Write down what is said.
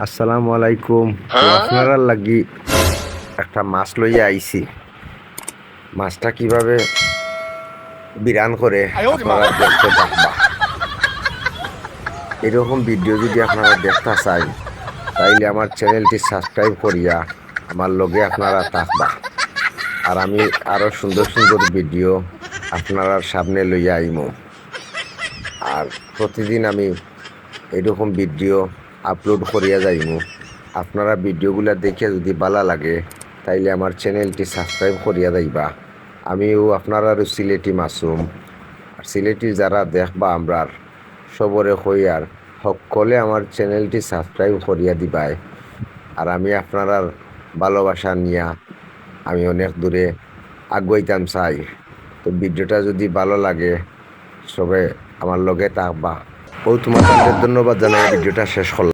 আসসালামু আলাইকুম। তো আপনারা লাগি একটা মাছ লইয়া আইছি। মাছটা কিভাবে বিরান করে আপনারা দেখতে থাকবা। এরকম ভিডিও যদি আপনারা দেখতে চাই তাইলে আমার চ্যানেলটি সাবস্ক্রাইব করিয়া আমার লগে আপনারা থাকবা। আর আমি আরো সুন্দর সুন্দর ভিডিও আপনারা সামনে লইয়া আইমু। আর প্রতিদিন আমি এরকম ভিডিও আপলোড করিয়া যাইমু। আপনারা ভিডিওগুলা দেখে যদি ভালো লাগে তাইলে আমার চ্যানেলটি সাবস্ক্রাইব করিয়া যাইবা। আমিও আপনারারও সিলেটি মাসুম। আর সিলেটি যারা দেখবা আমরার সবরে কই আর সকলে আমার চ্যানেলটি সাবস্ক্রাইব করিয়া দিবাই। আর আমি আপনারার ভালোবাসা নিয়া আমি অনেক দূরে আগুয়াইতাম চাই। তো ভিডিওটা যদি ভালো লাগে সবে আমার লগে থাকবা। ও তোমাদের ধন্যবাদ জানাই ভিডিওটা শেষ করলাম।